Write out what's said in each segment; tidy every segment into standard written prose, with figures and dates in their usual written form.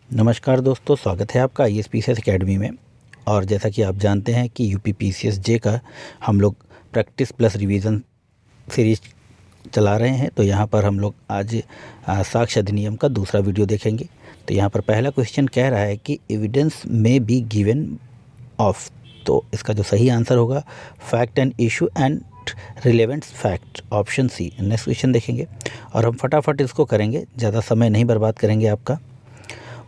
नमस्कार दोस्तों, स्वागत है आपका ISPCS एकेडमी में। और जैसा कि आप जानते हैं कि UPPCS जे का हम लोग प्रैक्टिस प्लस रिवीजन सीरीज चला रहे हैं। तो यहाँ पर हम लोग आज साक्ष्य अधिनियम का दूसरा वीडियो देखेंगे। तो यहाँ पर पहला क्वेश्चन कह रहा है कि एविडेंस में बी गिवन ऑफ, तो इसका जो सही आंसर होगा fact and issue and relevant fact, option C. Next question देखेंगे और हम फटाफट इसको करेंगे, ज़्यादा समय नहीं बर्बाद करेंगे आपका।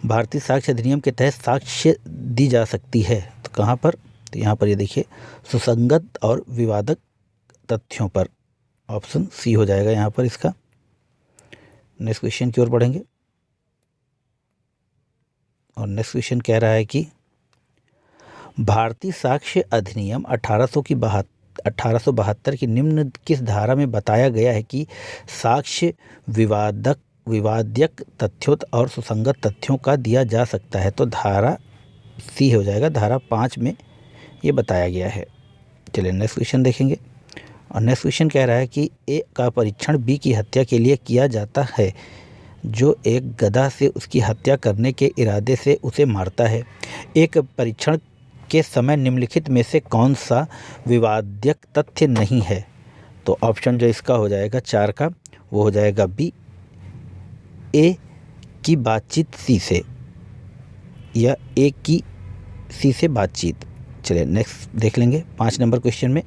भारतीय साक्ष्य अधिनियम के तहत साक्ष्य दी जा सकती है तो कहाँ पर? तो यहाँ पर ये देखिए, सुसंगत और विवादक तथ्यों पर, ऑप्शन सी हो जाएगा यहाँ पर इसका। नेक्स्ट क्वेश्चन की ओर बढ़ेंगे और नेक्स्ट क्वेश्चन कह रहा है कि भारतीय साक्ष्य अधिनियम 1872 की निम्न किस धारा में बताया गया है कि साक्ष्य विवादक तथ्यों और सुसंगत तथ्यों का दिया जा सकता है? तो धारा सी हो जाएगा, धारा 5 में ये बताया गया है। चलिए नेक्स्ट क्वेश्चन देखेंगे और नेक्स्ट क्वेश्चन कह रहा है कि ए का परीक्षण बी की हत्या के लिए किया जाता है जो एक गधा से उसकी हत्या करने के इरादे से उसे मारता है। एक परीक्षण के समय निम्नलिखित में से कौन सा विवादक तथ्य नहीं है? तो ऑप्शन जो इसका हो जाएगा 4 का, वो हो जाएगा बी, ए की बातचीत सी से, या ए की सी से बातचीत। चलिए नेक्स्ट देख लेंगे 5 नंबर क्वेश्चन में।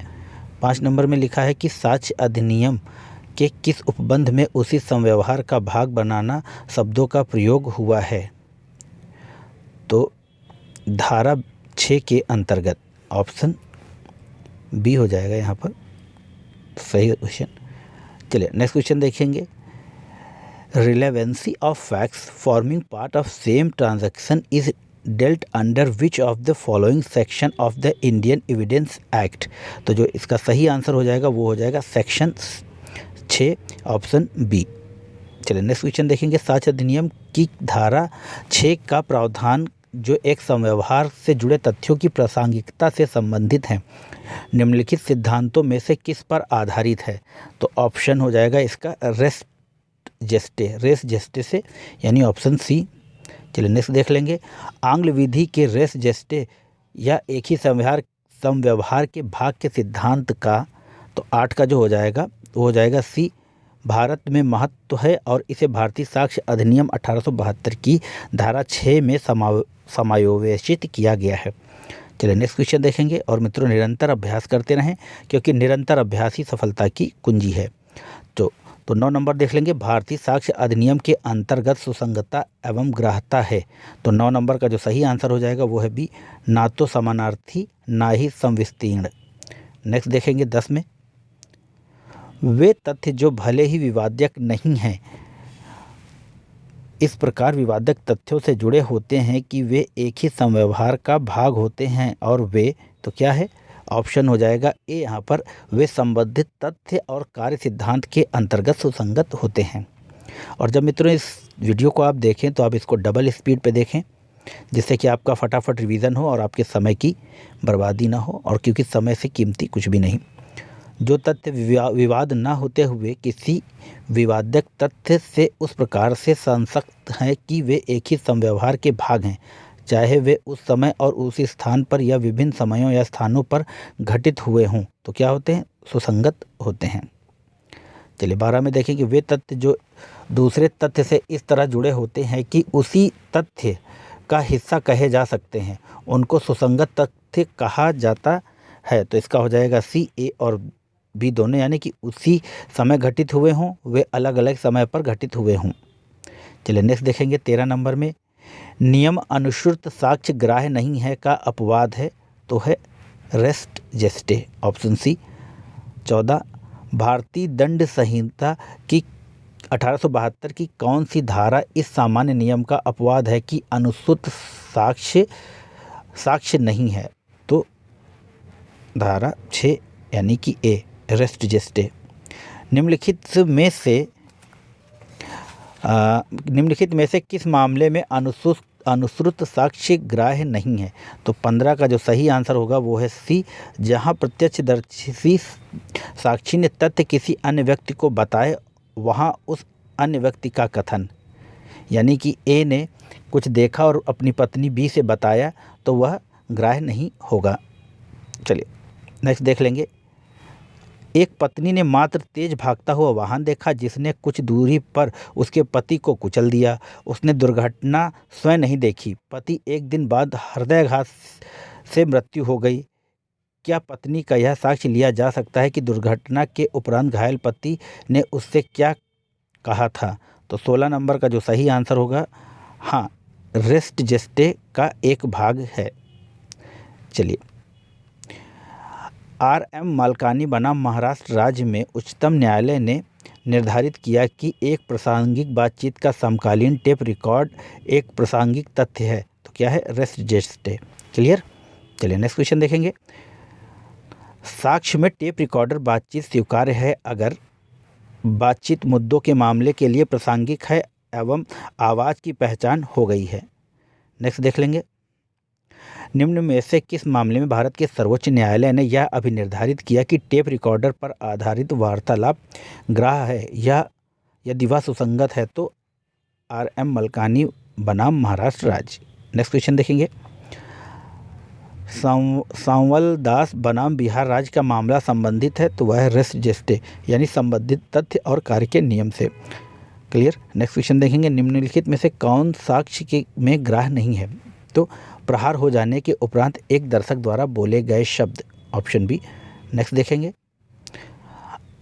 5 नंबर में लिखा है कि साक्ष्य अधिनियम के किस उपबंध में उसी समव्यवहार का भाग बनाना शब्दों का प्रयोग हुआ है? तो धारा 6 के अंतर्गत, ऑप्शन बी हो जाएगा यहाँ पर सही क्वेश्चन। चलिए नेक्स्ट क्वेश्चन देखेंगे। Relevancy of facts forming part of same transaction is dealt under which of the following section of the Indian Evidence Act? तो जो इसका सही आंसर हो जाएगा वो हो जाएगा सेक्शन 6, ऑप्शन बी। चलिए नेक्स्ट क्वेश्चन देखेंगे। साक्ष्य अधिनियम की धारा 6 का प्रावधान जो एक समव्यवहार से जुड़े तथ्यों की प्रासंगिकता से संबंधित है, निम्नलिखित सिद्धांतों में से किस पर आधारित है? तो ऑप्शन हो जाएगा इसका रेस जेस्टे से, यानी ऑप्शन सी। चलिए नेक्स्ट देख लेंगे। आंग्ल विधि के रेस जेस्टे या एक ही समव्यवहार के भाग के सिद्धांत का, तो 8 का जो हो जाएगा वो हो जाएगा सी, भारत में महत्व है और इसे भारतीय साक्ष्य अधिनियम 1872 की धारा 6 में समायोजित किया गया है। चलिए नेक्स्ट क्वेश्चन देखेंगे और मित्रों निरंतर अभ्यास करते रहें क्योंकि निरंतर अभ्यास ही सफलता की कुंजी है। तो 9 नंबर देख लेंगे। भारतीय साक्ष्य अधिनियम के अंतर्गत सुसंगतता एवं ग्राह्यता है। तो 9 नंबर का जो सही आंसर हो जाएगा वो है बी, ना तो समानार्थी ना ही समविस्तीर्ण। नेक्स्ट देखेंगे 10 में। वे तथ्य जो भले ही विवादक नहीं हैं, इस प्रकार विवादक तथ्यों से जुड़े होते हैं कि वे एक ही समव्यवहार का भाग होते हैं, और वे तो क्या है? ऑप्शन हो जाएगा ए यहाँ पर, वे संबंधित तथ्य और कार्य सिद्धांत के अंतर्गत सुसंगत होते हैं। और जब मित्रों इस वीडियो को आप देखें तो आप इसको डबल स्पीड पे देखें जिससे कि आपका फटाफट रिवीजन हो और आपके समय की बर्बादी ना हो, और क्योंकि समय से कीमती कुछ भी नहीं। जो तथ्य विवाद ना होते हुए किसी विवादक तथ्य से उस प्रकार से संसक्त हैं कि वे एक ही समव्यवहार के भाग हैं, चाहे वे उस समय और उसी स्थान पर या विभिन्न समयों या स्थानों पर घटित हुए हों, तो क्या होते हैं? सुसंगत होते हैं। चलिए 12 में देखें कि वे तथ्य जो दूसरे तथ्य से इस तरह जुड़े होते हैं कि उसी तथ्य का हिस्सा कहे जा सकते हैं, उनको सुसंगत तथ्य कहा जाता है। तो इसका हो जाएगा सी, ए और बी दोनों, यानी कि उसी समय घटित हुए हों, वे अलग अलग समय पर घटित हुए हों। चलिए नेक्स्ट देखेंगे 13 नंबर में। नियम अनुश्रुत साक्ष्य ग्राह्य नहीं है का अपवाद है, तो है रेस्ट जेस्टे, ऑप्शन सी। 14, भारतीय दंड संहिता की 1872 की कौन सी धारा इस सामान्य नियम का अपवाद है कि अनुश्रुत साक्ष्य नहीं है? तो धारा 6 यानी कि ए, रेस्ट जेस्टे। निम्नलिखित में से किस मामले में अनुश्रुत साक्ष्य ग्राह्य नहीं है? तो 15 का जो सही आंसर होगा वो है सी, जहां प्रत्यक्षदर्शी साक्षी ने तथ्य किसी अन्य व्यक्ति को बताए, वहां उस अन्य व्यक्ति का कथन यानी कि ए ने कुछ देखा और अपनी पत्नी बी से बताया तो वह ग्राह्य नहीं होगा। चलिए नेक्स्ट देख लेंगे। एक पत्नी ने मात्र तेज भागता हुआ वाहन देखा जिसने कुछ दूरी पर उसके पति को कुचल दिया। उसने दुर्घटना स्वयं नहीं देखी। पति एक दिन बाद हृदयाघात से मृत्यु हो गई। क्या पत्नी का यह साक्ष्य लिया जा सकता है कि दुर्घटना के उपरांत घायल पति ने उससे क्या कहा था? तो 16 नंबर का जो सही आंसर होगा हाँ, रेस्ट जेस्टे का एक भाग है। चलिए, R.M. मालकानी बनाम महाराष्ट्र राज्य में उच्चतम न्यायालय ने निर्धारित किया कि एक प्रासंगिक बातचीत का समकालीन टेप रिकॉर्ड एक प्रासंगिक तथ्य है। तो क्या है? रेस्ट जेस्टे। क्लियर? चलिए नेक्स्ट क्वेश्चन देखेंगे। साक्ष्य में टेप रिकॉर्डर बातचीत स्वीकार्य है अगर बातचीत मुद्दों के मामले के लिए प्रासंगिक है एवं आवाज़ की पहचान हो गई है। नेक्स्ट देख लेंगे। निम्न में से किस मामले में भारत के सर्वोच्च न्यायालय ने यह अभिनिर्धारित किया कि टेप रिकॉर्डर पर आधारित वार्तालाप ग्राह्य है या यदि वह सुसंगत है? तो R.M. मालकानी बनाम महाराष्ट्र राज्य। नेक्स्ट क्वेश्चन देखेंगे। सांवल दास बनाम बिहार राज्य का मामला संबंधित है तो वह है रेस्ट जेस्टे यानी संबंधित तथ्य और कार्य के नियम से। क्लियर? नेक्स्ट क्वेश्चन देखेंगे। निम्नलिखित में से कौन साक्ष्य के में ग्राह्य नहीं है? तो प्रहार हो जाने के उपरांत एक दर्शक द्वारा बोले गए शब्द, ऑप्शन बी। नेक्स्ट देखेंगे।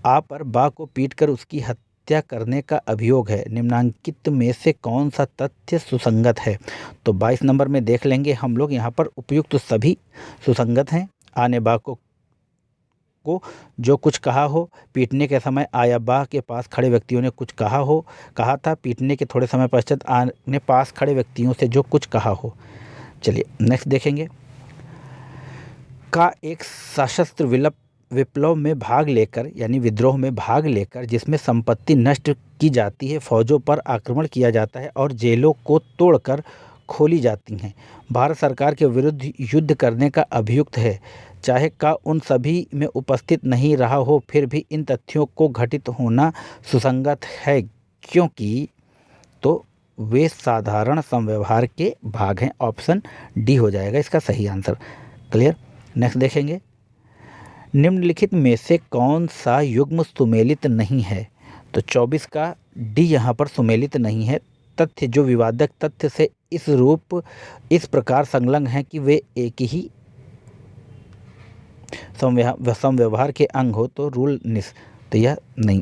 आ पर बा को पीटकर उसकी हत्या करने का अभियोग है। निम्नांकित में से कौन सा तथ्य सुसंगत है? तो 22 नंबर में देख लेंगे हम लोग। यहाँ पर उपयुक्त सभी सुसंगत हैं। आ ने बा को जो कुछ कहा हो, पीटने के समय आ या बा के पास खड़े व्यक्तियों ने कुछ कहा था, पीटने के थोड़े समय पश्चात आ ने पास खड़े व्यक्तियों से जो कुछ कहा हो। चलिए नेक्स्ट देखेंगे। का एक सशस्त्र विप्लव में भाग लेकर यानी विद्रोह में भाग लेकर जिसमें संपत्ति नष्ट की जाती है, फौजों पर आक्रमण किया जाता है और जेलों को तोड़कर खोली जाती हैं, भारत सरकार के विरुद्ध युद्ध करने का अभियुक्त है, चाहे का उन सभी में उपस्थित नहीं रहा हो, फिर भी इन तथ्यों को घटित होना सुसंगत है क्योंकि तो वे साधारण समव्यवहार के भाग हैं। ऑप्शन डी हो जाएगा इसका सही आंसर। क्लियर? नेक्स्ट देखेंगे। निम्नलिखित में से कौन सा युग्म सुमेलित नहीं है? तो 24 का डी यहाँ पर सुमेलित नहीं है। तथ्य जो विवादक तथ्य से इस प्रकार संलग्न हैं कि वे एक ही समव्यवहार के अंग हो तो रूल निस, तो यह नहीं।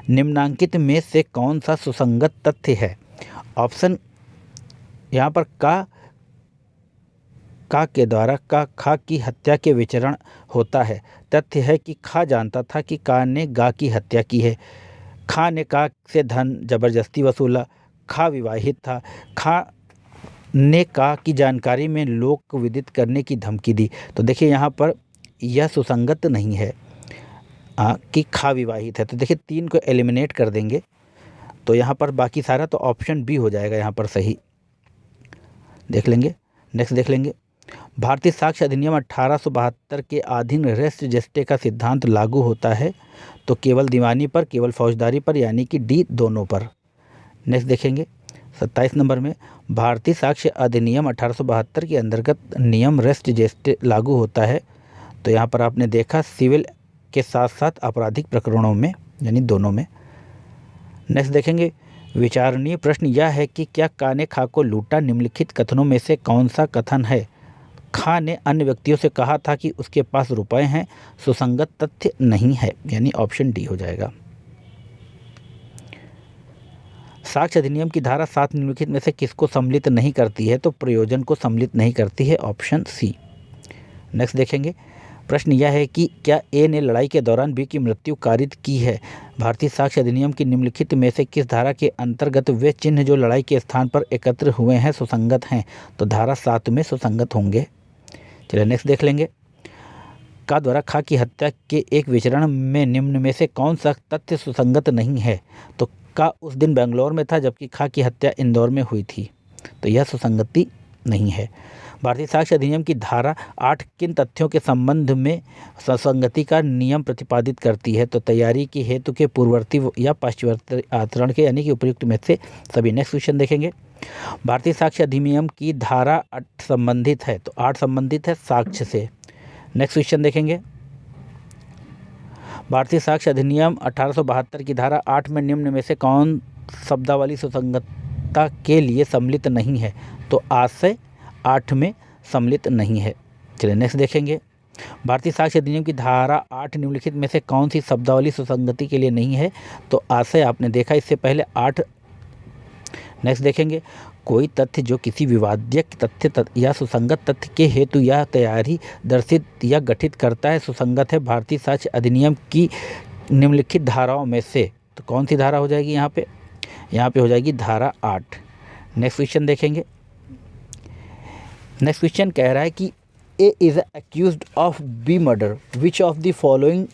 निम्नांकित में से कौन सा सुसंगत तथ्य है? ऑप्शन यहाँ पर का के द्वारा खा की हत्या के विचरण होता है। तथ्य है कि खा जानता था कि का ने गा की हत्या की है। खा ने का से धन जबरदस्ती वसूला। खा विवाहित था। खा ने का की जानकारी में लोक विदित करने की धमकी दी। तो देखिए यहाँ पर यह सुसंगत नहीं है कि खा विवाहित है। तो देखिए 3 को एलिमिनेट कर देंगे तो यहाँ पर बाकी सारा तो ऑप्शन बी हो जाएगा यहाँ पर सही। देख लेंगे। नेक्स्ट देख लेंगे। भारतीय साक्ष्य अधिनियम 1872 के अधीन रेस्ट जेस्टे का सिद्धांत लागू होता है तो केवल दीवानी पर, केवल फौजदारी पर, यानी कि डी दोनों पर। नेक्स्ट देखेंगे 27 नंबर में। भारतीय साक्ष्य अधिनियम 1872 के अंतर्गत नियम रेस्ट जेस्टे लागू होता है तो यहाँ पर आपने देखा सिविल के साथ साथ आपराधिक प्रकरणों में, यानी दोनों में। नेक्स्ट देखेंगे। विचारणीय प्रश्न यह है कि क्या का ने खा को लूटा? निम्नलिखित कथनों में से कौन सा कथन है? खा ने अन्य व्यक्तियों से कहा था कि उसके पास रुपए हैं, सुसंगत तथ्य नहीं है, यानी ऑप्शन डी हो जाएगा। साक्ष्य अधिनियम की धारा 7 निम्नलिखित में से किसको सम्मिलित नहीं करती है? तो प्रयोजन को सम्मिलित नहीं करती है, ऑप्शन सी। नेक्स्ट देखेंगे। प्रश्न यह है कि क्या ए ने लड़ाई के दौरान बी की मृत्यु कारित की है? भारतीय साक्ष्य अधिनियम की निम्नलिखित में से किस धारा के अंतर्गत वे चिन्ह जो लड़ाई के स्थान पर एकत्र हुए हैं सुसंगत हैं? तो धारा 7 में सुसंगत होंगे। चलिए नेक्स्ट देख लेंगे। का द्वारा खा की हत्या के एक विचरण में निम्न में से कौन सा तथ्य सुसंगत नहीं है? तो का उस दिन बेंगलोर में था जबकि खा की हत्या इंदौर में हुई थी, तो यह सुसंगति नहीं है। भारतीय साक्ष्य अधिनियम की धारा 8 किन तथ्यों के संबंध में सुसंगति का नियम प्रतिपादित करती है? तो तैयारी की हेतु के पूर्ववर्ती या पाश्चात्य आचरण के, यानी कि उपयुक्त में से सभी। नेक्स्ट क्वेश्चन देखेंगे। भारतीय साक्ष्य अधिनियम की धारा 8 संबंधित है, तो 8 संबंधित है साक्ष्य से। नेक्स्ट क्वेश्चन देखेंगे। भारतीय साक्ष्य अधिनियम 1872 की धारा 8 में निम्न में से कौन शब्दावली सुसंगतता के लिए सम्मिलित नहीं है? तो आशय 8 में सम्मिलित नहीं है। चलिए नेक्स्ट देखेंगे। भारतीय साक्ष्य अधिनियम की धारा 8 निम्नलिखित में से कौन सी शब्दावली सुसंगति के लिए नहीं है? तो आशय आपने देखा इससे पहले 8। नेक्स्ट देखेंगे। कोई तथ्य जो किसी विवाद्य तथ्य या सुसंगत तथ्य के हेतु या तैयारी दर्शित या गठित करता है, सुसंगत है भारतीय साक्ष्य अधिनियम की निम्नलिखित धाराओं में से। तो कौन सी धारा हो जाएगी यहाँ पे? यहाँ पे हो जाएगी धारा 8। नेक्स्ट क्वेश्चन देखेंगे। नेक्स्ट क्वेश्चन कह रहा है कि A is accused of B murder, which of the following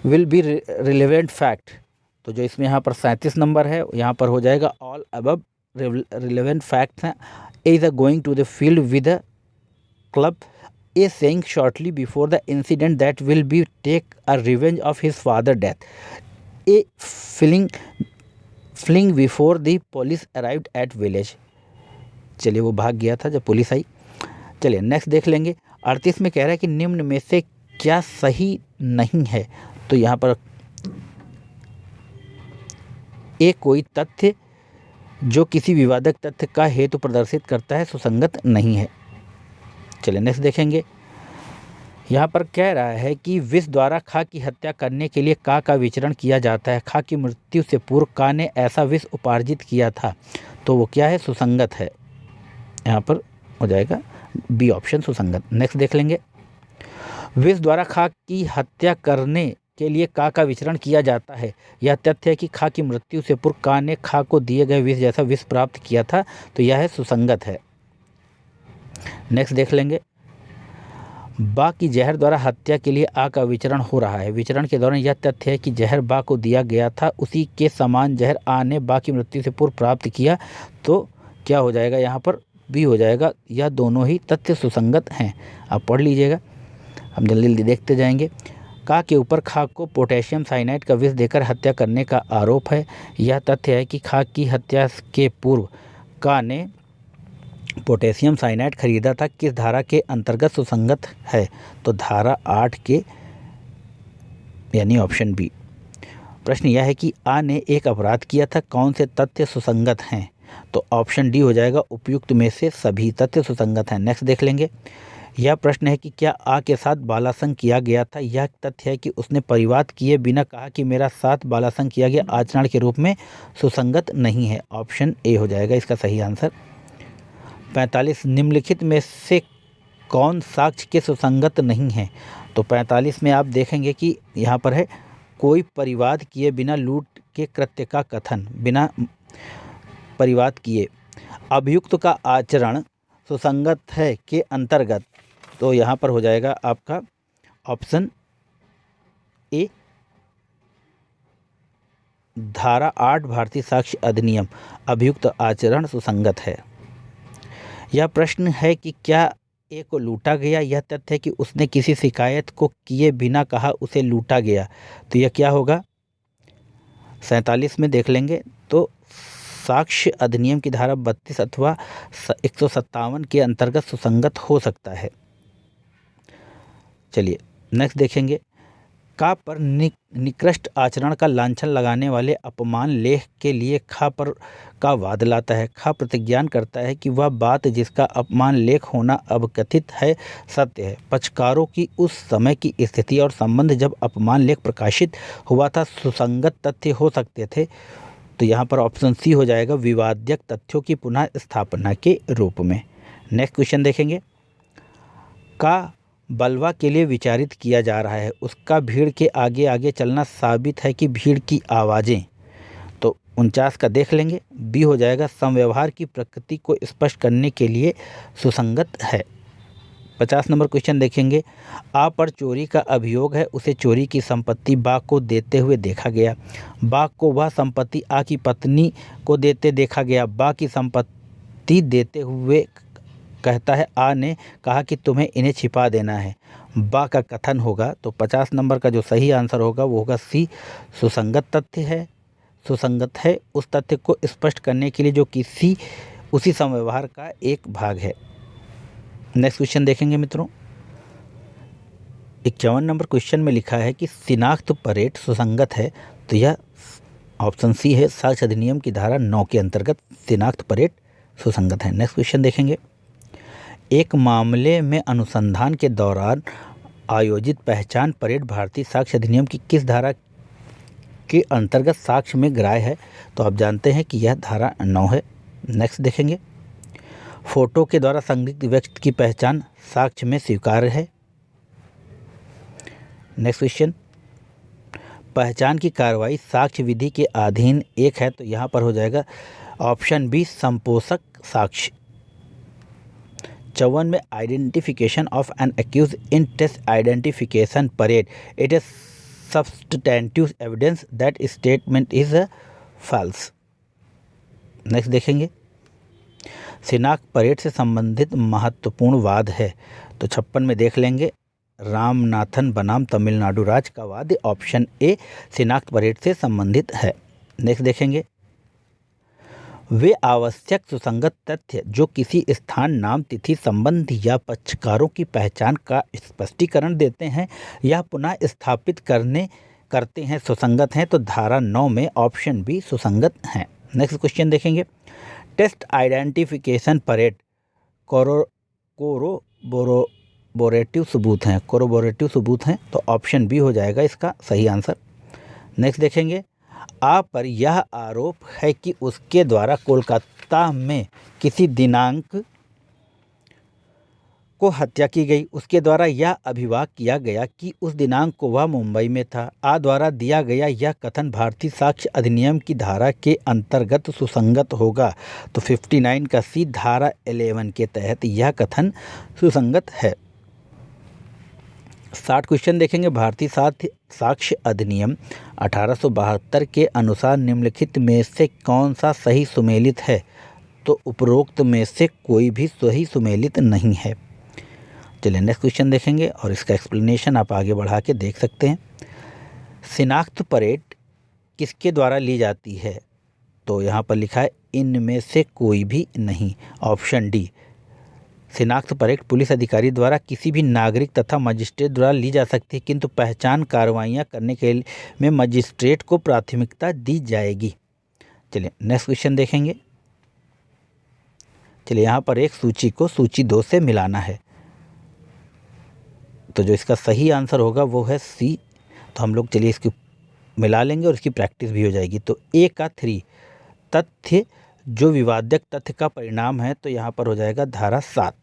will be relevant fact. तो जो इसमें यहाँ पर 37 नंबर है, यहाँ पर हो जाएगा ऑल अबव रिलेवेंट फैक्ट्स हैं। A is going to the field with a club, A saying shortly before the incident that will be take a revenge of his father death, A fleeing before the police arrived at village. चलिए वो भाग गया था जब police आई। चलिए next देख लेंगे। 38 में कह रहा है कि निम्न में से क्या सही नहीं है? तो यहाँ पर एक कोई तथ्य जो किसी विवादक तथ्य का हेतु प्रदर्शित करता है, सुसंगत नहीं है। चलिए नेक्स्ट देखेंगे। यहाँ पर कह रहा है कि विष द्वारा खा की हत्या करने के लिए का विचरण किया जाता है। खा की मृत्यु से पूर्व का ने ऐसा विष उपार्जित किया था, तो वो क्या है? सुसंगत है। यहाँ पर हो जाएगा बी ऑप्शन सुसंगत। नेक्स्ट देख लेंगे। विष द्वारा खा की हत्या करने के लिए का विचरण किया जाता है। यह तथ्य है कि खा की मृत्यु से पूर्व का ने खा को दिए गए विष जैसा विष प्राप्त किया था, तो यह है सुसंगत है। नेक्स्ट देख लेंगे। बा की जहर द्वारा हत्या के लिए आ का विचरण हो रहा है। विचरण के दौरान यह तथ्य है कि जहर बा को दिया गया था, उसी के समान जहर आ ने बा की मृत्यु से पूर्व प्राप्त किया, तो क्या हो जाएगा? यहाँ पर बी हो जाएगा। यह दोनों ही तथ्य सुसंगत हैं। आप पढ़ लीजिएगा, हम जल्दी जल्दी देखते जाएंगे। का के ऊपर खा को पोटेशियम साइनाइड का विष देकर हत्या करने का आरोप है। यह तथ्य है कि खा की हत्या के पूर्व का ने पोटेशियम साइनाइड खरीदा था, किस धारा के अंतर्गत सुसंगत है? तो धारा 8 के, यानी ऑप्शन बी। प्रश्न यह है कि आ ने एक अपराध किया था, कौन से तथ्य सुसंगत हैं? तो ऑप्शन डी हो जाएगा उपयुक्त में से सभी तथ्य सुसंगत हैं। नेक्स्ट देख लेंगे। यह प्रश्न है कि क्या आ के साथ बालासंग किया गया था? यह तथ्य है कि उसने परिवाद किए बिना कहा कि मेरा साथ बालासंग किया गया, आचरण के रूप में सुसंगत नहीं है। ऑप्शन ए हो जाएगा इसका सही आंसर। 45 निम्नलिखित में से कौन साक्ष्य के सुसंगत नहीं है? तो 45 में आप देखेंगे कि यहाँ पर है कोई परिवाद किए बिना लूट के कृत्य का कथन, बिना परिवाद किए अभियुक्त का आचरण सुसंगत है के अंतर्गत, तो यहाँ पर हो जाएगा आपका ऑप्शन ए, धारा 8 भारतीय साक्ष्य अधिनियम, अभियुक्त आचरण सुसंगत है। यह प्रश्न है कि क्या ए को लूटा गया? यह तथ्य है कि उसने किसी शिकायत को किए बिना कहा उसे लूटा गया, तो यह क्या होगा? 47 में देख लेंगे। तो साक्ष्य अधिनियम की धारा 32 अथवा 157 के अंतर्गत सुसंगत हो सकता है। चलिए नेक्स्ट देखेंगे। का पर निकृष्ट आचरण का लांछन लगाने वाले अपमान लेख के लिए खा पर का वाद लाता है। खा प्रतिज्ञान करता है कि वह बात जिसका अपमान लेख होना अवकथित है सत्य है। पक्षकारों की उस समय की स्थिति और संबंध जब अपमान लेख प्रकाशित हुआ था सुसंगत तथ्य हो सकते थे, तो यहाँ पर ऑप्शन सी हो जाएगा विवाद्यक तथ्यों की पुनः स्थापना के रूप में। नेक्स्ट क्वेश्चन देखेंगे। का बलवा के लिए विचारित किया जा रहा है, उसका भीड़ के आगे आगे चलना साबित है कि भीड़ की आवाज़ें, तो 49 का देख लेंगे। बी हो जाएगा समव्यवहार की प्रकृति को स्पष्ट करने के लिए सुसंगत है। 50 नंबर क्वेश्चन देखेंगे। आ पर चोरी का अभियोग है, उसे चोरी की संपत्ति बा को देते हुए देखा गया। बा को वह संपत्ति आ की पत्नी को देते देखा गया। बा की संपत्ति देते हुए कहता है आ ने कहा कि तुम्हें इन्हें छिपा देना है। बा का कथन होगा, तो 50 नंबर का जो सही आंसर होगा वो होगा सी, सुसंगत तथ्य है। सुसंगत है उस तथ्य को स्पष्ट करने के लिए जो किसी उसी समव्यवहार का एक भाग है। नेक्स्ट क्वेश्चन देखेंगे मित्रों। 51 नंबर क्वेश्चन में लिखा है कि शिनाख्त परेड सुसंगत है, तो यह ऑप्शन सी है, साक्ष्य अधिनियम की धारा 9 के अंतर्गत शिनाख्त परेड सुसंगत है। नेक्स्ट क्वेश्चन देखेंगे। एक मामले में अनुसंधान के दौरान आयोजित पहचान परेड भारतीय साक्ष्य अधिनियम की किस धारा के अंतर्गत साक्ष्य में ग्राह्य है? तो आप जानते हैं कि यह धारा 9 है। नेक्स्ट देखेंगे। फोटो के द्वारा संदिग्ध व्यक्ति की पहचान साक्ष्य में स्वीकार्य है। Next question. पहचान की कार्रवाई साक्ष्य विधि के अधीन एक है, तो यहाँ पर हो जाएगा ऑप्शन बी, संपोषक साक्ष्य। 54 में identification of an accused in test identification parade, it is substantive evidence that statement is false. Next देखेंगे। शिनाख्त परेड से संबंधित महत्वपूर्ण वाद है, तो 56 में देख लेंगे। रामनाथन बनाम तमिलनाडु राज्य का वाद ऑप्शन ए शिनाख्त परेड से संबंधित है। नेक्स्ट देखेंगे। वे आवश्यक सुसंगत तथ्य जो किसी स्थान, नाम, तिथि, संबंध या पक्षकारों की पहचान का स्पष्टीकरण देते हैं या पुनः स्थापित करते हैं सुसंगत हैं, तो धारा 9 में ऑप्शन बी सुसंगत हैं। नेक्स्ट क्वेश्चन देखेंगे। टेस्ट आइडेंटिफिकेशन परेड कोरोबोरेटिव सबूत हैं, तो ऑप्शन बी हो जाएगा इसका सही आंसर। नेक्स्ट देखेंगे। आ पर यह आरोप है कि उसके द्वारा कोलकाता में किसी दिनांक को हत्या की गई। उसके द्वारा यह अभिवाक किया गया कि उस दिनांक को वह मुंबई में था। आ द्वारा दिया गया यह कथन भारतीय साक्ष्य अधिनियम की धारा के अंतर्गत सुसंगत होगा, तो 59 का सी, धारा 11 के तहत यह कथन सुसंगत है। 60 क्वेश्चन देखेंगे। भारतीय साक्ष्य अधिनियम 1872 के अनुसार निम्नलिखित में से कौन सा सही सुमेलित है? तो उपरोक्त में से कोई भी सही सुमेलित नहीं है। चलिए नेक्स्ट क्वेश्चन देखेंगे और इसका एक्सप्लेनेशन आप आगे बढ़ा के देख सकते हैं। शिनाख्त परेड किसके द्वारा ली जाती है? तो यहाँ पर लिखा है इनमें से कोई भी नहीं, ऑप्शन डी। शिनाख्त परेड पुलिस अधिकारी द्वारा किसी भी नागरिक तथा मजिस्ट्रेट द्वारा ली जा सकती है, किंतु पहचान कार्रवाइयाँ करने के में मजिस्ट्रेट को प्राथमिकता दी जाएगी। चलिए नेक्स्ट क्वेश्चन देखेंगे। चलिए यहाँ पर एक सूची को सूची 2 से मिलाना है, तो जो इसका सही आंसर होगा वो है सी। तो हम लोग चलिए इसकी मिला लेंगे और इसकी प्रैक्टिस भी हो जाएगी। तो ए का 3 तथ्य जो विवादक तथ्य का परिणाम है, तो यहाँ पर हो जाएगा धारा 7।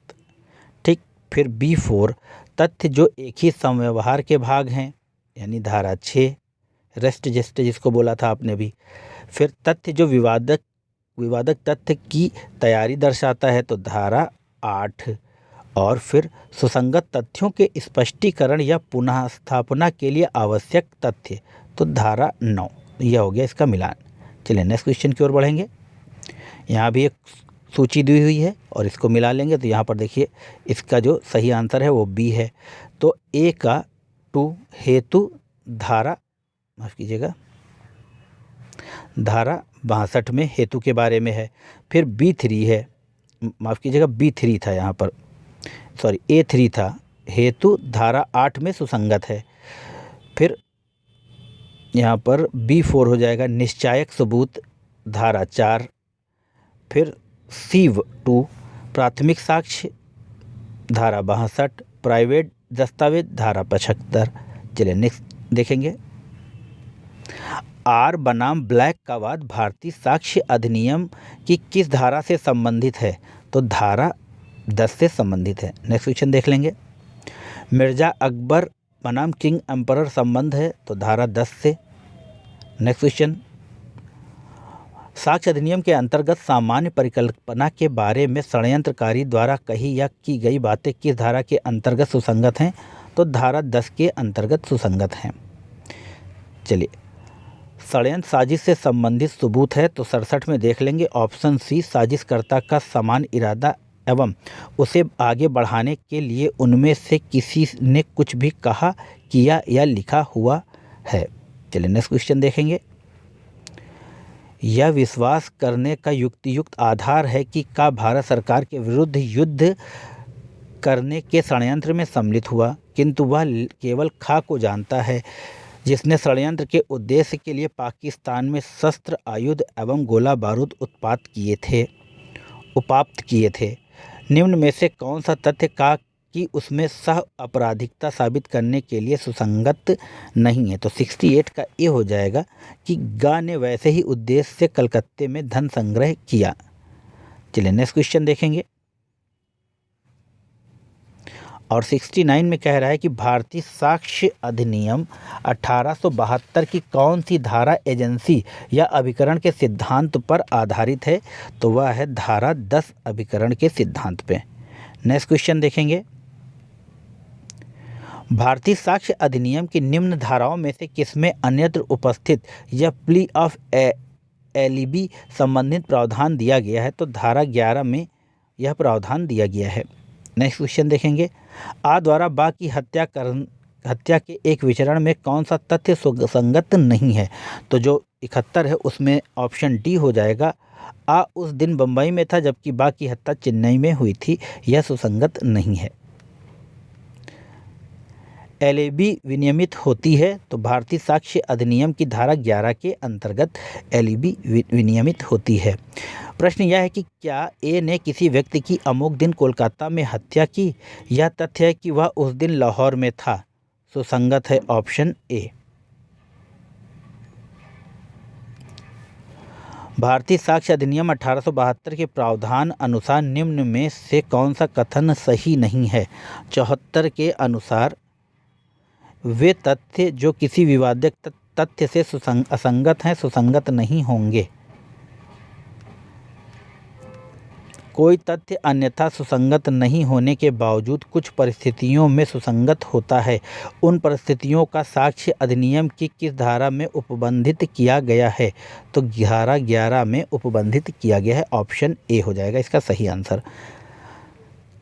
ठीक। फिर B4 तथ्य जो एक ही समव्यवहार के भाग हैं, यानी धारा 6। रेस्ट जेस्ट जिसको बोला था आपने भी। फिर तथ्य जो विवादक तथ्य की तैयारी दर्शाता है, तो धारा 8। और फिर सुसंगत तथ्यों के स्पष्टीकरण या पुनः स्थापना के लिए आवश्यक तथ्य, तो धारा 9। यह हो गया इसका मिलान। चलिए नेक्स्ट क्वेश्चन की ओर बढ़ेंगे। यहाँ भी एक सूची दी हुई है और इसको मिला लेंगे, तो यहाँ पर देखिए इसका जो सही आंसर है वो बी है। तो ए का 2 हेतु धारा, माफ़ कीजिएगा, धारा 62 में हेतु के बारे में है। फिर B3 है, माफ़ कीजिएगा B3 था यहाँ पर, सॉरी A3 था, हेतु धारा 8 में सुसंगत है। फिर यहाँ पर B4 हो जाएगा निश्चायक सबूत, धारा 4। फिर C2 प्राथमिक साक्ष्य, धारा 62। प्राइवेट दस्तावेज, धारा 75। चलिए नेक्स्ट देखेंगे। आर बनाम ब्लैक का वाद भारतीय साक्ष्य अधिनियम की किस धारा से संबंधित है? तो धारा 10 से संबंधित है। नेक्स्ट क्वेश्चन देख लेंगे। मिर्जा अकबर बनाम किंग एम्परर संबंध है, तो धारा 10 से। Next question. साक्ष्य अधिनियम के अंतर्गत सामान्य परिकल्पना के बारे में षड्यंत्रकारी द्वारा कही या की गई बातें किस धारा के अंतर्गत सुसंगत हैं? तो धारा 10 के अंतर्गत सुसंगत हैं। चलिए षड्यंत्र साजिश से संबंधित सबूत है, तो 67 में देख लेंगे ऑप्शन सी, साजिशकर्ता का समान इरादा एवं उसे आगे बढ़ाने के लिए उनमें से किसी ने कुछ भी कहा, किया या लिखा हुआ है। चलिए नेक्स्ट क्वेश्चन देखेंगे। यह विश्वास करने का युक्तियुक्त आधार है कि का भारत सरकार के विरुद्ध युद्ध करने के षड्यंत्र में सम्मिलित हुआ, किंतु वह केवल खा को जानता है, जिसने षड्यंत्र के उद्देश्य के लिए पाकिस्तान में शस्त्र, आयुध एवं गोला बारूद उत्पात किए थे। निम्न में से कौन सा तथ्य का कि उसमें सह अपराधिकता साबित करने के लिए सुसंगत नहीं है? तो 68 का ये हो जाएगा कि गा ने वैसे ही उद्देश्य से कलकत्ते में धन संग्रह किया। चलिए नेक्स्ट क्वेश्चन देखेंगे। और 69 में कह रहा है कि भारतीय साक्ष्य अधिनियम 1872 की कौन सी धारा एजेंसी या अभिकरण के सिद्धांत पर आधारित है? तो वह है धारा 10 अभिकरण के सिद्धांत पे। नेक्स्ट क्वेश्चन देखेंगे। भारतीय साक्ष्य अधिनियम की निम्न धाराओं में से किसमें अन्यत्र उपस्थित या प्ली ऑफ एलिबी संबंधित प्रावधान दिया गया है? तो धारा 11 में यह प्रावधान दिया गया है। नेक्स्ट क्वेश्चन देखेंगे। आ द्वारा बा की हत्या के एक विचरण में कौन सा तथ्य सुसंगत नहीं है? तो जो 71 है उसमें ऑप्शन डी हो जाएगा। आ उस दिन बम्बई में था जबकि बा की हत्या चेन्नई में हुई थी, यह सुसंगत नहीं है। एलएबी विनियमित होती है, तो भारतीय साक्ष्य अधिनियम की धारा 11 के अंतर्गत एलएबी विनियमित होती है। प्रश्न यह है कि क्या ए ने किसी व्यक्ति की अमुक दिन कोलकाता में हत्या की? यह तथ्य है कि वह उस दिन लाहौर में था। सुसंगत है ऑप्शन ए। भारतीय साक्ष्य अधिनियम 1872 के प्रावधान अनुसार निम्न में से कौन सा कथन सही नहीं है? 74 के अनुसार वे तथ्य जो किसी विवादित तथ्य से असंगत हैं सुसंगत नहीं होंगे। कोई तथ्य अन्यथा सुसंगत नहीं होने के बावजूद कुछ परिस्थितियों में सुसंगत होता है। उन परिस्थितियों का साक्ष्य अधिनियम की किस धारा में उपबंधित किया गया है? तो धारा 11 में उपबंधित किया गया है। ऑप्शन ए हो जाएगा इसका सही आंसर।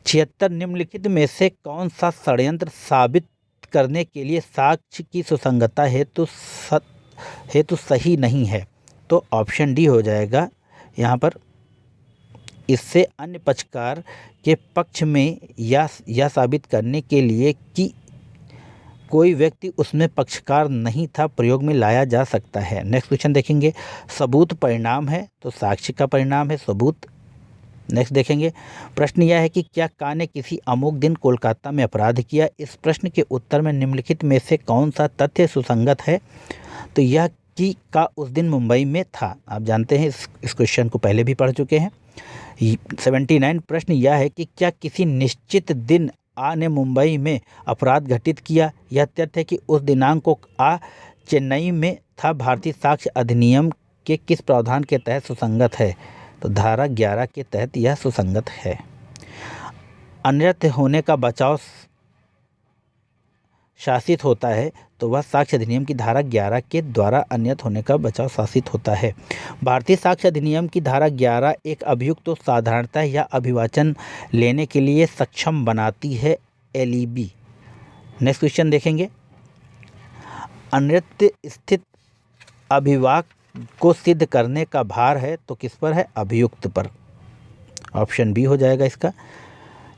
76 निम्नलिखित में से कौन सा षड्यंत्र साबित करने के लिए साक्ष्य की सुसंगतता हेतु सही नहीं है? तो ऑप्शन डी हो जाएगा यहाँ पर। इससे अन्य पक्षकार के पक्ष में यह साबित करने के लिए कि कोई व्यक्ति उसमें पक्षकार नहीं था प्रयोग में लाया जा सकता है। नेक्स्ट क्वेश्चन देखेंगे। सबूत परिणाम है, तो साक्ष्य का परिणाम है सबूत। नेक्स्ट देखेंगे। प्रश्न यह है कि क्या का ने किसी अमुक दिन कोलकाता में अपराध किया? इस प्रश्न के उत्तर में निम्नलिखित में से कौन सा तथ्य सुसंगत है? तो यह कि का उस दिन मुंबई में था। आप जानते हैं इस क्वेश्चन को पहले भी पढ़ चुके हैं। 79 प्रश्न यह है कि क्या किसी निश्चित दिन आ ने मुंबई में अपराध घटित किया? यह तथ्य है कि उस दिनांक को आ चेन्नई में था। भारतीय साक्ष्य अधिनियम के किस प्रावधान के तहत सुसंगत है? तो धारा 11 के तहत यह सुसंगत है। अन्यत्र होने का बचाव शासित होता है, तो वह साक्ष्य अधिनियम की धारा 11 के द्वारा अन्यत्र होने का बचाव शासित होता है। भारतीय साक्ष्य अधिनियम की धारा 11 एक अभियुक्त को साधारणतः या अभिवाचन लेने के लिए सक्षम बनाती है। एलईबी। नेक्स्ट क्वेश्चन देखेंगे। अन्यत्र स्थित अभिवाक को सिद्ध करने का भार है, तो किस पर है? अभियुक्त पर। ऑप्शन बी हो जाएगा इसका।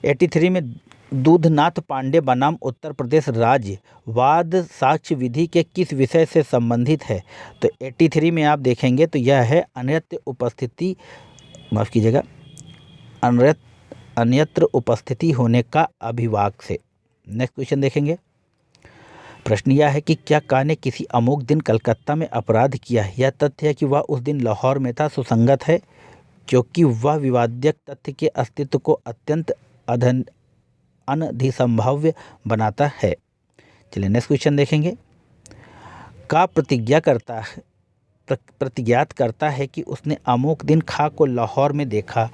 83 में दूधनाथ पांडे बनाम उत्तर प्रदेश राज्य वाद साक्ष्य विधि के किस विषय से संबंधित है? तो 83 में आप देखेंगे तो यह है अन्यत्र उपस्थिति, माफ़ कीजिएगा, अन्यत्र उपस्थिति होने का अभिवाक से। नेक्स्ट क्वेश्चन देखेंगे। प्रश्न यह है कि क्या का ने किसी अमुक दिन कलकत्ता में अपराध किया? यह तथ्य है कि वह उस दिन लाहौर में था। सुसंगत है क्योंकि वह विवाद्यक तथ्य के अस्तित्व को अत्यंत अनधिसंभाव्य बनाता है। चलिए नेक्स्ट क्वेश्चन देखेंगे। का प्रतिज्ञात करता है कि उसने अमुक दिन खा को लाहौर में देखा।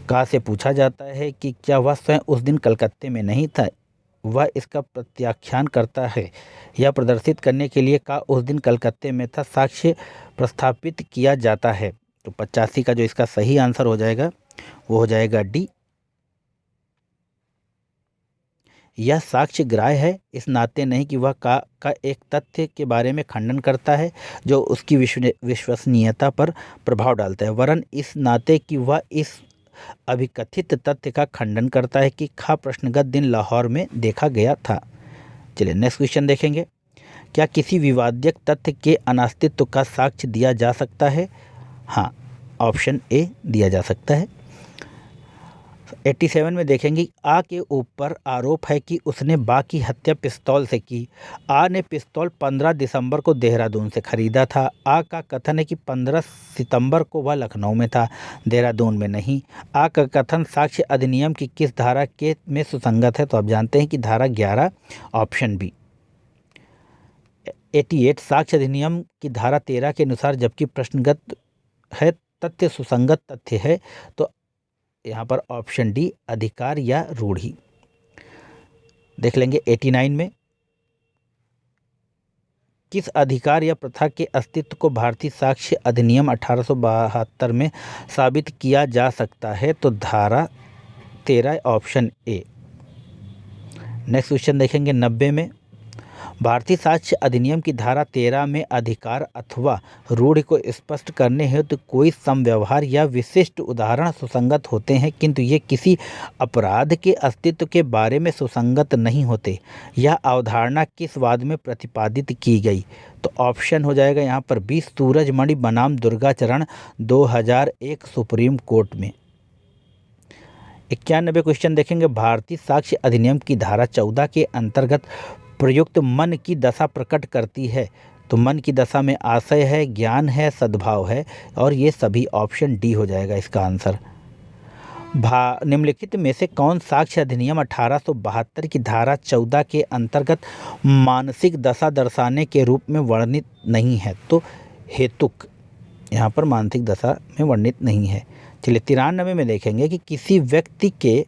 का से पूछा जाता है कि क्या वह स्वयं उस दिन कलकत्ते में नहीं था। वह इसका प्रत्याख्यान करता है। यह प्रदर्शित करने के लिए का उस दिन कलकत्ते में था साक्ष्य प्रस्थापित किया जाता है। तो 85 का जो इसका सही आंसर हो जाएगा वो हो जाएगा डी। यह साक्ष्य ग्राह्य है इस नाते नहीं कि वह का एक तथ्य के बारे में खंडन करता है जो उसकी विश्वसनीयता पर प्रभाव डालता है, वरन इस नाते कि वह इस अभिकथित तथ्य का खंडन करता है कि खा प्रश्नगत दिन लाहौर में देखा गया था। चलिए नेक्स्ट क्वेश्चन देखेंगे। क्या किसी विवादित तथ्य के अनास्तित्व का साक्ष्य दिया जा सकता है? हाँ, ऑप्शन ए दिया जा सकता है। 87 में देखेंगे, आ के ऊपर आरोप है कि उसने बा की हत्या पिस्तौल से की। आ ने पिस्तौल 15 दिसंबर को देहरादून से खरीदा था। आ का कथन है कि 15 सितंबर को वह लखनऊ में था, देहरादून में नहीं। आ का कथन साक्ष्य अधिनियम की किस धारा के में सुसंगत है? तो आप जानते हैं कि धारा 11, ऑप्शन बी। 88 साक्ष्य अधिनियम की धारा 13 के अनुसार जबकि प्रश्नगत है तथ्य सुसंगत तथ्य है, तो यहाँ पर ऑप्शन डी अधिकार या रूढ़ी। देख लेंगे 89 में, किस अधिकार या प्रथा के अस्तित्व को भारतीय साक्ष्य अधिनियम 1872 में साबित किया जा सकता है? तो धारा 13, ऑप्शन ए। नेक्स्ट क्वेश्चन देखेंगे 90 में, भारतीय साक्ष्य अधिनियम की धारा 13 में अधिकार अथवा रूढ़ि को स्पष्ट करने हेतु कोई समव्यवहार या विशिष्ट उदाहरण सुसंगत होते हैं किंतु ये किसी अपराध के अस्तित्व के बारे में सुसंगत नहीं होते। यह अवधारणा किस वाद में प्रतिपादित की गई? तो ऑप्शन हो जाएगा यहाँ पर 20 सूरजमणि बनाम दुर्गाचरण 2001 सुप्रीम कोर्ट में। 91 क्वेश्चन देखेंगे, भारतीय साक्ष्य अधिनियम की धारा 14 के अंतर्गत प्रयुक्त मन की दशा प्रकट करती है। तो मन की दशा में आशय है, ज्ञान है, सद्भाव है, और ये सभी ऑप्शन डी हो जाएगा इसका आंसर। निम्नलिखित में से कौन साक्ष्य अधिनियम 1872 की धारा 14 के अंतर्गत मानसिक दशा दर्शाने के रूप में वर्णित नहीं है? तो हेतुक यहाँ पर मानसिक दशा में वर्णित नहीं है। चलिए 93 में देखेंगे कि किसी व्यक्ति के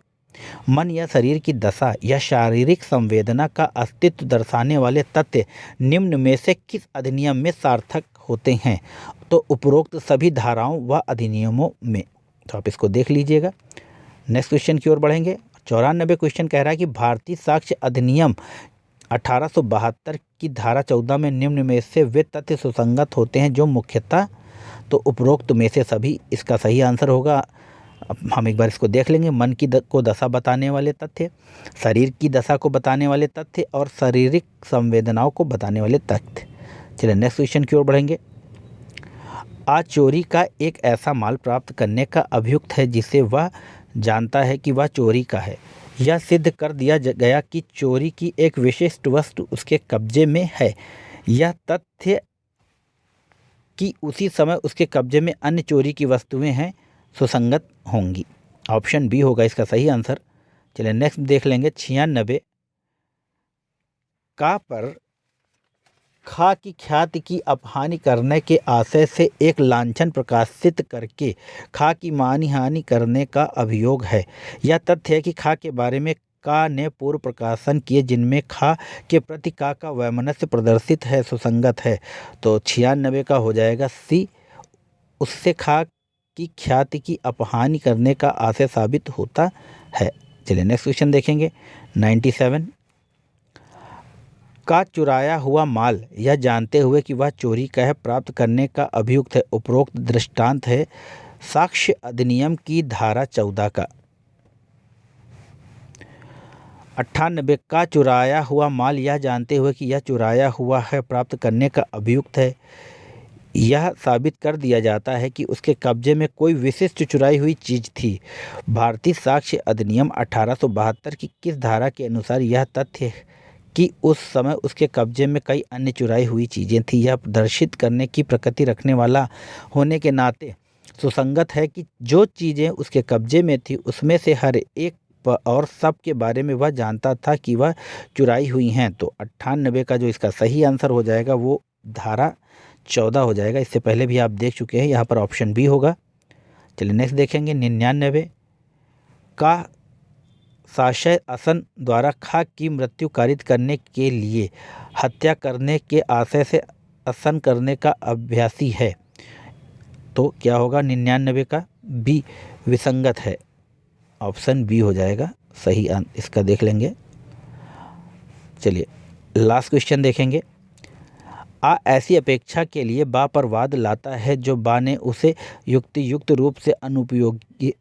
मन या शरीर की दशा या शारीरिक संवेदना का अस्तित्व दर्शाने वाले तथ्य निम्न में से किस अधिनियम में सार्थक होते हैं? तो उपरोक्त सभी धाराओं व अधिनियमों में। तो आप इसको देख लीजिएगा। नेक्स्ट क्वेश्चन की ओर बढ़ेंगे। 94 क्वेश्चन कह रहा है कि भारतीय साक्ष्य अधिनियम 1872 की धारा 14 में निम्न में से वे तथ्य सुसंगत होते हैं जो मुख्यतः, तो उपरोक्त में से सभी इसका सही आंसर होगा। अब हम एक बार इसको देख लेंगे। मन की को दशा बताने वाले तथ्य, शरीर की दशा को बताने वाले तथ्य और शारीरिक संवेदनाओं को बताने वाले तथ्य। चलिए नेक्स्ट क्वेश्चन की ओर बढ़ेंगे। आज चोरी का एक ऐसा माल प्राप्त करने का अभियुक्त है जिसे वह जानता है कि वह चोरी का है। यह सिद्ध कर दिया गया कि चोरी की एक विशिष्ट वस्तु उसके कब्जे में है। यह तथ्य कि उसी समय उसके कब्जे में अन्य चोरी की वस्तुएं हैं सुसंगत होंगी। ऑप्शन बी होगा इसका सही आंसर। चलिए नेक्स्ट देख लेंगे। 96 का पर खा की ख्याति की अपहानि करने के आशय से एक लांछन प्रकाशित करके खा की मानहानि करने का अभियोग है। यह तथ्य है कि खा के बारे में का ने पूर्व प्रकाशन किए जिनमें खा के प्रति का वैमनस्य प्रदर्शित है सुसंगत है। तो 96 का हो जाएगा सी, उससे खा की ख्याति की अपहानि करने का आशय साबित होता है। चलिए नेक्स्ट क्वेश्चन देखेंगे। 97 का चुराया हुआ माल यह जानते हुए कि वह चोरी का है प्राप्त करने का अभियुक्त है। उपरोक्त दृष्टांत है साक्ष्य अधिनियम की धारा 14 का। 98 का चुराया हुआ माल यह जानते हुए कि यह चुराया हुआ है प्राप्त करने का अभियुक्त है। यह साबित कर दिया जाता है कि उसके कब्जे में कोई विशिष्ट चुराई हुई चीज़ थी। भारतीय साक्ष्य अधिनियम 1872 की किस धारा के अनुसार यह तथ्य कि उस समय उसके कब्जे में कई अन्य चुराई हुई चीज़ें थी यह प्रदर्शित करने की प्रकृति रखने वाला होने के नाते सुसंगत है कि जो चीज़ें उसके कब्जे में थी उसमें से हर एक और सब के बारे में वह जानता था कि वह चुराई हुई हैं। तो 98 का जो इसका सही आंसर हो जाएगा वो धारा 14 हो जाएगा। इससे पहले भी आप देख चुके हैं, यहाँ पर ऑप्शन बी होगा। चलिए नेक्स्ट देखेंगे। 99 का साशय असन द्वारा खा की मृत्यु कारित करने के लिए हत्या करने के आशय से असन करने का अभ्यासी है। तो क्या होगा? 99 का बी विसंगत है। ऑप्शन बी हो जाएगा सही इसका देख लेंगे। चलिए लास्ट क्वेश्चन देखेंगे। आ ऐसी अपेक्षा के लिए बा पर वाद लाता है जो बा ने उसे युक्तियुक्त रूप से अनुपयोगी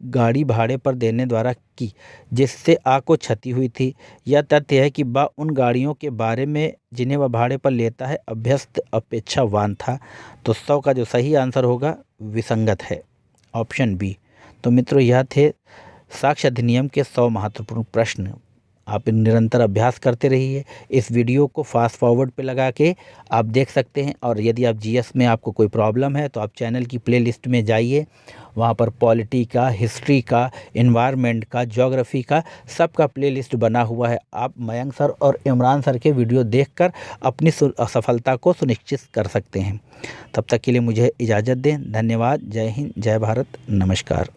गाड़ी भाड़े पर देने द्वारा की, जिससे आ को क्षति हुई थी। यह तथ्य है कि बा उन गाड़ियों के बारे में जिन्हें वह भाड़े पर लेता है अभ्यस्त अपेक्षावान था। तो 100 का जो सही आंसर होगा विसंगत है, ऑप्शन बी। तो मित्रों यह थे साक्ष्य अधिनियम के 100 महत्वपूर्ण प्रश्न। आप निरंतर अभ्यास करते रहिए। इस वीडियो को फास्ट फॉरवर्ड पे लगा के आप देख सकते हैं। और यदि आप जीएस में आपको कोई प्रॉब्लम है तो आप चैनल की प्लेलिस्ट में जाइए, वहाँ पर पॉलिटी का, हिस्ट्री का, एनवायरनमेंट का, ज्योग्राफी का सबका प्लेलिस्ट बना हुआ है। आप मयंक सर और इमरान सर के वीडियो देखकर अपनी सफलता को सुनिश्चित कर सकते हैं। तब तक के लिए मुझे इजाज़त दें। धन्यवाद। जय हिंद, जय भारत, नमस्कार।